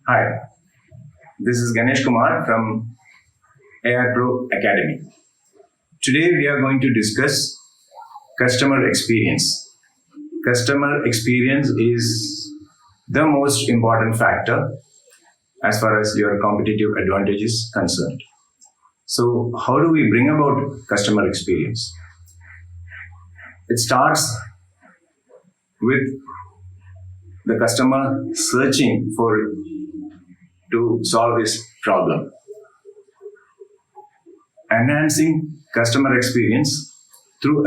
Hi, this is Ganesh Kumar from AI Pro Academy. Today we are going to discuss customer experience. Customer experience is the most important factor as far as your competitive advantage is concerned. So, how do we bring about customer experience? It starts with the customer searching for to solve his problem. Enhancing customer experience through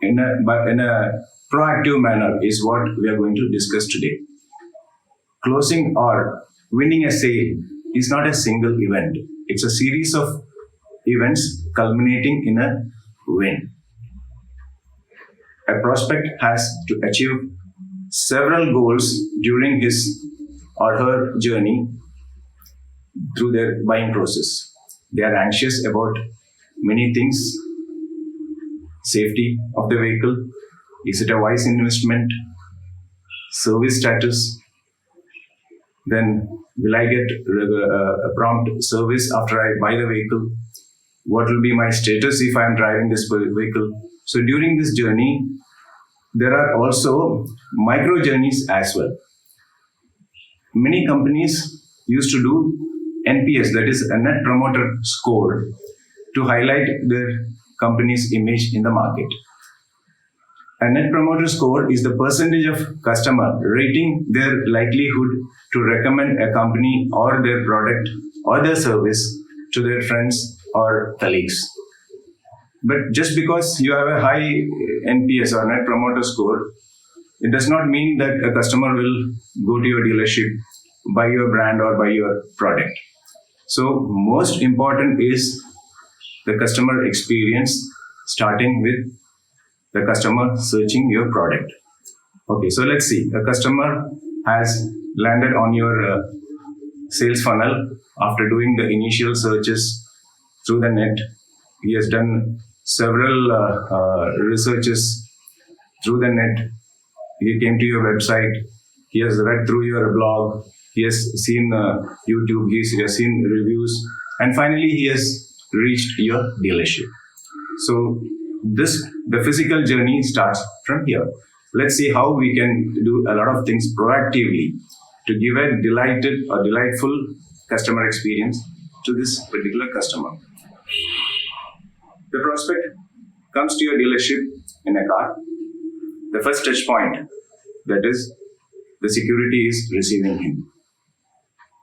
in a proactive manner is what we are going to discuss today. Closing or winning a sale is not a single event. It's a series of events culminating in a win. A prospect has to achieve several goals during his or her journey through their buying process. They are anxious about many things: safety of the vehicle, is it a wise investment, service status, then will I get a prompt service after I buy the vehicle, what will be my status if I am driving this vehicle. So during this journey, there are also micro journeys as well. Many companies used to do NPS, that is a Net Promoter Score, to highlight their company's image in the market. A Net Promoter Score is the percentage of customer rating their likelihood to recommend a company or their product or their service to their friends or colleagues. But just because you have a high NPS or Net Promoter Score, it does not mean that a customer will go to your dealership, buy your brand or buy your product. So most important is the customer experience, starting with the customer searching your product. Okay, so let's see. A customer has landed on your sales funnel after doing the initial searches through the net. He has done several researches through the net. He came to your website. He has read through your blog. He has seen YouTube. He has seen reviews. And finally, he has reached your dealership. So the physical journey starts from here. Let's see how we can do a lot of things proactively to give a delightful customer experience to this particular customer. The prospect comes to your dealership in a car. The first touch point, that is, the security is receiving him.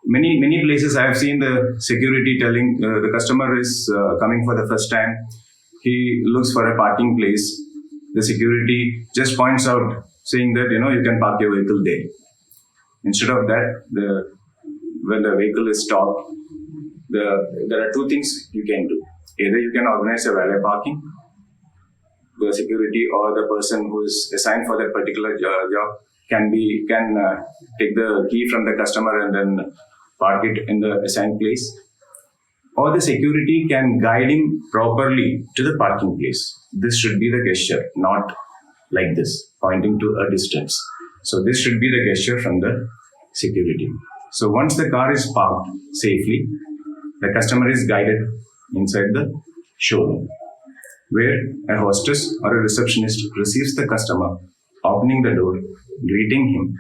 Many places I have seen the security telling the customer is coming for the first time. He looks for a parking place. The security just points out, saying that you can park your vehicle there. Instead of that, when the vehicle is stopped, there are two things you can do. Either you can organize a valet parking. The security or the person who is assigned for that particular job can take the key from the customer and then park it in the assigned place. Or the security can guide him properly to the parking place. This should be the gesture, not like this, pointing to a distance. So this should be the gesture from the security. So once the car is parked safely, the customer is guided inside the showroom, where a hostess or a receptionist receives the customer, opening the door, greeting him.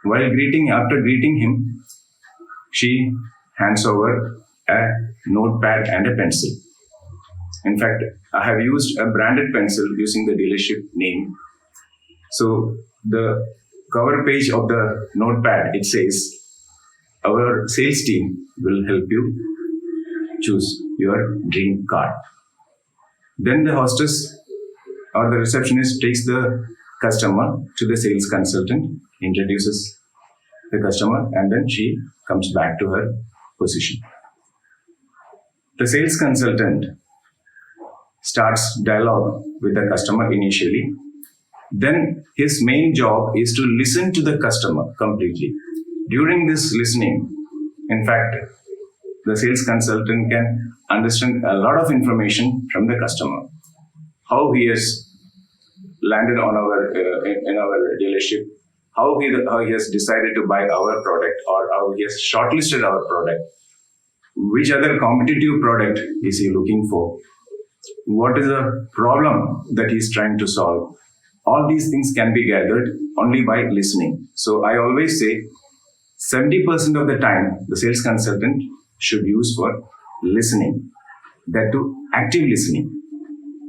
After greeting him, she hands over a notepad and a pencil. In fact, I have used a branded pencil using the dealership name. So the cover page of the notepad, it says, our sales team will help you choose your dream car. Then the hostess or the receptionist takes the customer to the sales consultant, introduces the customer, and then she comes back to her position. The sales consultant starts dialogue with the customer initially. Then his main job is to listen to the customer completely. During this listening, in fact, the sales consultant can understand a lot of information from the customer. How he has landed on in our dealership, how he has decided to buy our product, or how he has shortlisted our product, which other competitive product is he looking for, what is the problem that he's trying to solve. All these things can be gathered only by listening. So I always say 70% of the time the sales consultant should use for listening, that to active listening.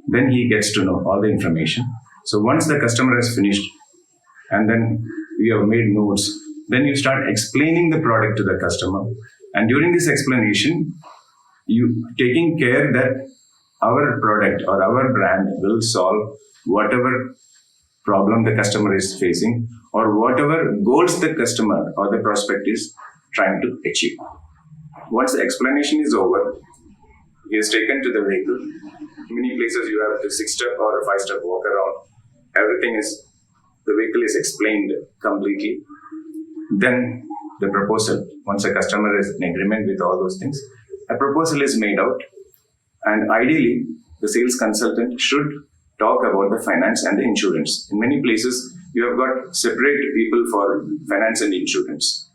Then he gets to know all the information. So once the customer has finished and then you have made notes, then you start explaining the product to the customer. And during this explanation, you taking care that our product or our brand will solve whatever problem the customer is facing, or whatever goals the customer or the prospect is trying to achieve. Once the explanation is over, he is taken to the vehicle. Many places you have a 6-step or a 5-step walk around. The vehicle is explained completely. Then the proposal, once a customer is in agreement with all those things, a proposal is made out. And ideally, the sales consultant should talk about the finance and the insurance. In many places, you have got separate people for finance and insurance.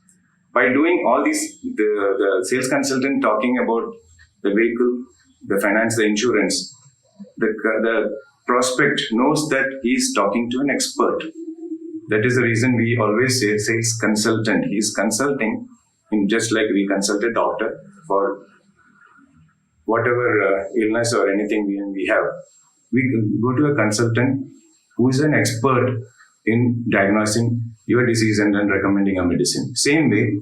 By doing all these, the sales consultant talking about the vehicle, the finance, the insurance, the prospect knows that he is talking to an expert. That is the reason we always say sales consultant. He is consulting, just like we consult a doctor for whatever illness or anything we have. We go to a consultant who is an expert in diagnosing your disease and then recommending a medicine. Same way,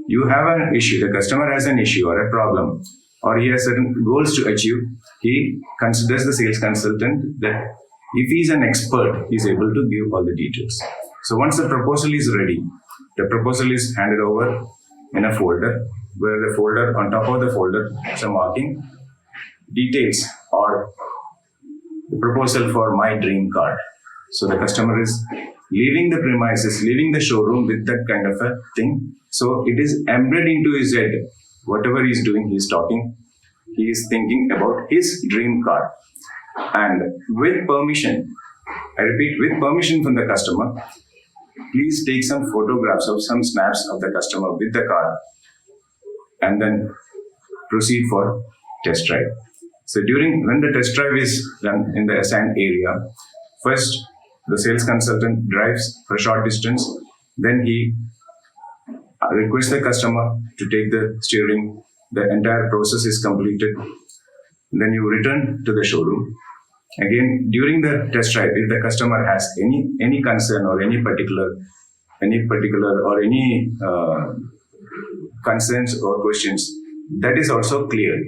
you have an issue, the customer has an issue or a problem, or he has certain goals to achieve. He considers the sales consultant that if he is an expert, he is able to give all the details. So once the proposal is ready, the proposal is handed over in a folder, where the folder, on top of the folder, is a marking, details or the proposal for my dream car. So the customer is leaving the premises, leaving the showroom with that kind of a thing. So it is embedded into his head. Whatever he is doing, he is talking, he is thinking about his dream car. And with permission, I repeat, with permission from the customer, please take some photographs of some snaps of the customer with the car and then proceed for test drive. So when the test drive is done in the assigned area, first the sales consultant drives for a short distance, then he requests the customer to take the steering, the entire process is completed, then you return to the showroom. Again, during the test drive, if the customer has any concern or any particular or any concerns or questions, that is also cleared.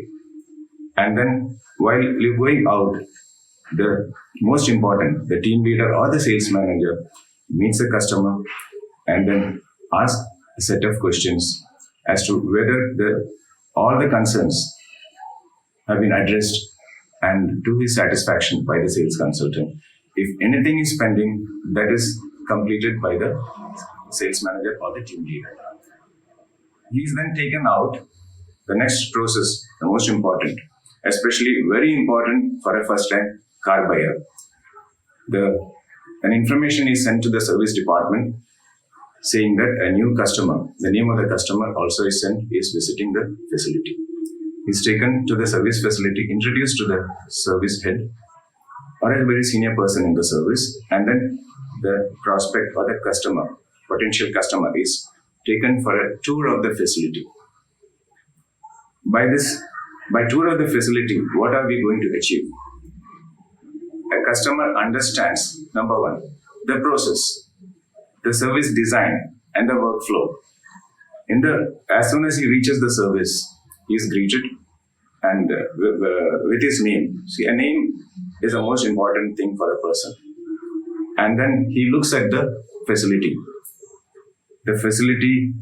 And then while you're going out, the most important, the team leader or the sales manager meets the customer and then asks a set of questions as to whether all the concerns have been addressed and to his satisfaction by the sales consultant. If anything is pending, that is completed by the sales manager or the team leader. He is then taken out. The next process, the most important, especially very important for a first-time car buyer. An information is sent to the service department saying that a new customer, the name of the customer also is sent, is visiting the facility. He's taken to the service facility, introduced to the service head or a very senior person in the service, and then the prospect or the customer, potential customer, is taken for a tour of the facility. By tour of the facility, what are we going to achieve? A customer understands, number one, the process, the service design, and the workflow. As soon as he reaches the service, he is greeted and with his name. See, a name is the most important thing for a person. And then he looks at the facility. The facility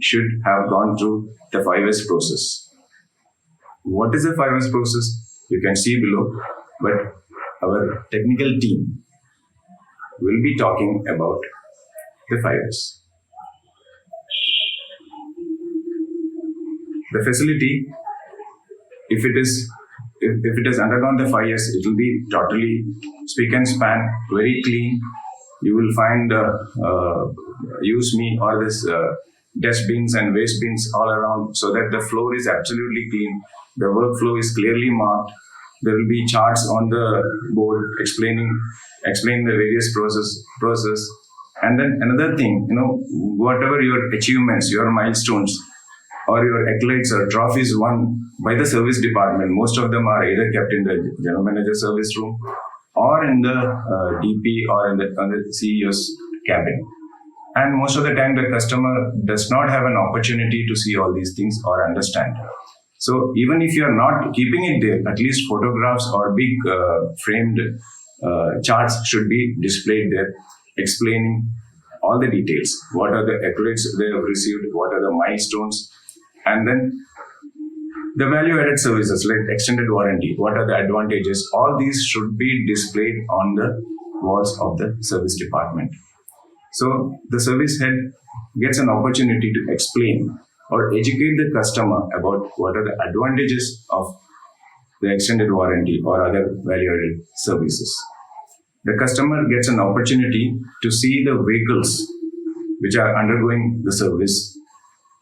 should have gone through the 5S process. What is the 5S process? You can see below, but our technical team will be talking about the 5S. The facility, if it has undergone the 5S, it will be totally spick and span, very clean, you will find use me or this dust bins and waste bins all around, so that the floor is absolutely clean. The workflow is clearly marked. There will be charts on the board explaining the various process. And then another thing, whatever your achievements, your milestones, or your accolades or trophies won by the service department, most of them are either kept in the general manager service room or in the DP or in the CEO's cabin. And most of the time, the customer does not have an opportunity to see all these things or understand. So even if you are not keeping it there, at least photographs or big framed charts should be displayed there, explaining all the details. What are the accolades they have received? What are the milestones? And then the value-added services like extended warranty. What are the advantages? All these should be displayed on the walls of the service department. So the service head gets an opportunity to explain or educate the customer about what are the advantages of the extended warranty or other value-added services. The customer gets an opportunity to see the vehicles which are undergoing the service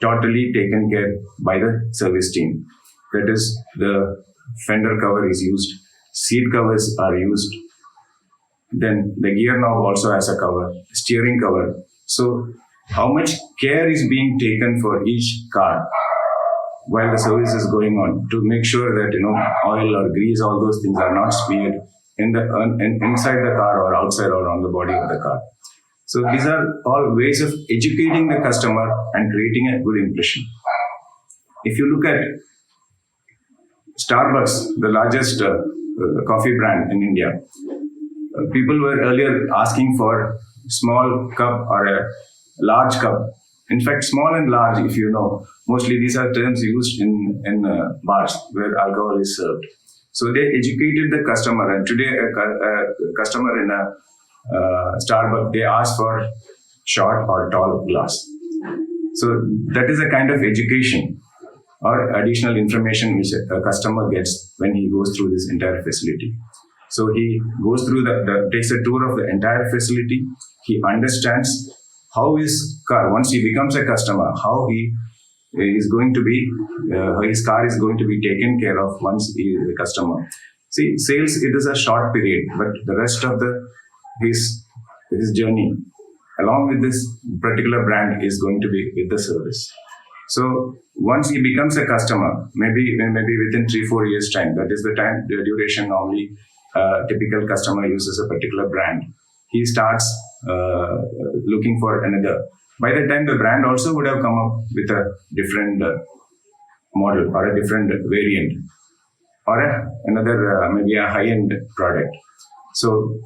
totally taken care by the service team. That is, the fender cover is used, seat covers are used, then the gear knob also has a cover, steering cover. So how much care is being taken for each car while the service is going on to make sure that oil or grease, all those things are not smeared inside the car or outside or on the body of the car. So these are all ways of educating the customer and creating a good impression. If you look at Starbucks, the largest coffee brand in India, people were earlier asking for small cup or a large cup. In fact, small and large, if you know, mostly these are terms used in bars where alcohol is served. So they educated the customer, and today a customer in a Starbucks, they ask for short or tall glass. So that is a kind of education or additional information which a customer gets when he goes through this entire facility. So he goes through takes a tour of the entire facility. He understands how his car, once he becomes a customer, how he is going to be, his car is going to be taken care of once he is a customer. See, sales, it is a short period, but the rest of his journey along with this particular brand is going to be with the service. So once he becomes a customer, maybe within 3-4 years time, that is the duration normally typical customer uses a particular brand, he starts looking for another. By the time the brand also would have come up with a different model or a different variant or another maybe a high-end product. So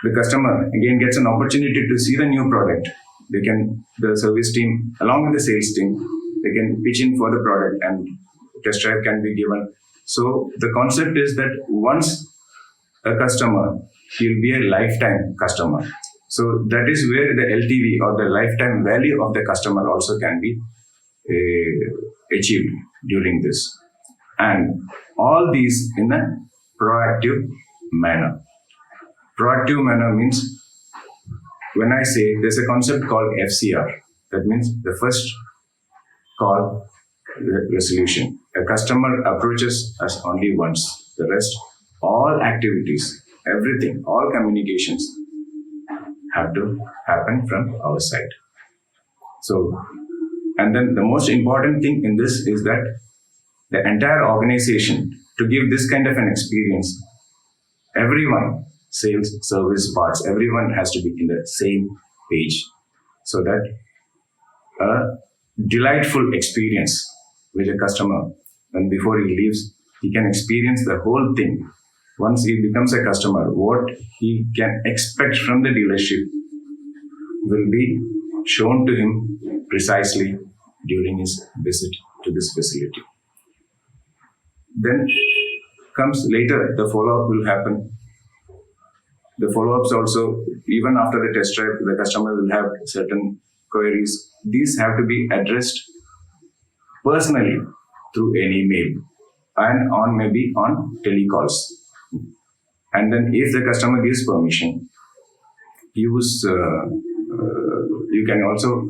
the customer again gets an opportunity to see the new product. The service team along with the sales team, they can pitch in for the product and test drive can be given. So the concept is that once a customer, he'll be a lifetime customer. So that is where the LTV or the lifetime value of the customer also can be achieved during this. And all these in a proactive manner. Proactive manner means, when I say there's a concept called FCR, that means the first call resolution. A customer approaches us only once. The rest, all activities, everything, all communications have to happen from our side. So, and then the most important thing in this is that the entire organization, to give this kind of an experience, everyone, sales, service, parts, everyone has to be in the same page so that a delightful experience with a customer, and before he leaves, he can experience the whole thing. Once he becomes a customer, what he can expect from the dealership will be shown to him precisely during his visit to this facility. Then comes later, the follow-up will happen. The follow-ups also, even after the test drive, the customer will have certain queries. These have to be addressed personally through an email and maybe on telecalls. And then if the customer gives permission, use. You can also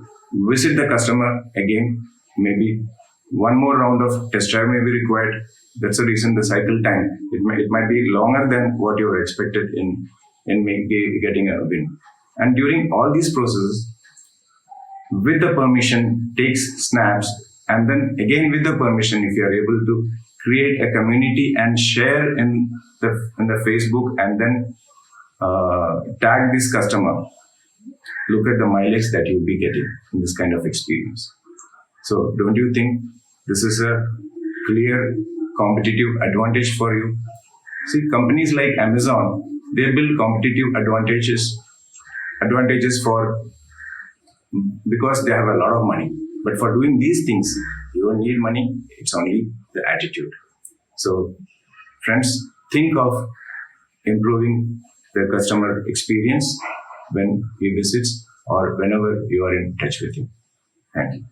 visit the customer again. Maybe one more round of test drive may be required. That's the reason the cycle time it might be longer than what you were expected in maybe getting a win. And during all these processes, with the permission, takes snaps, and then again with the permission, if you are able to create a community and share in the Facebook, and then tag this customer, look at the mileage that you'll be getting in this kind of experience. So don't you think this is a clear competitive advantage for you? See, companies like Amazon, they build competitive advantages for because they have a lot of money. But for doing these things, you don't need money. It's only the attitude. So, friends, think of improving the customer experience when he visits or whenever you are in touch with him. Thank you.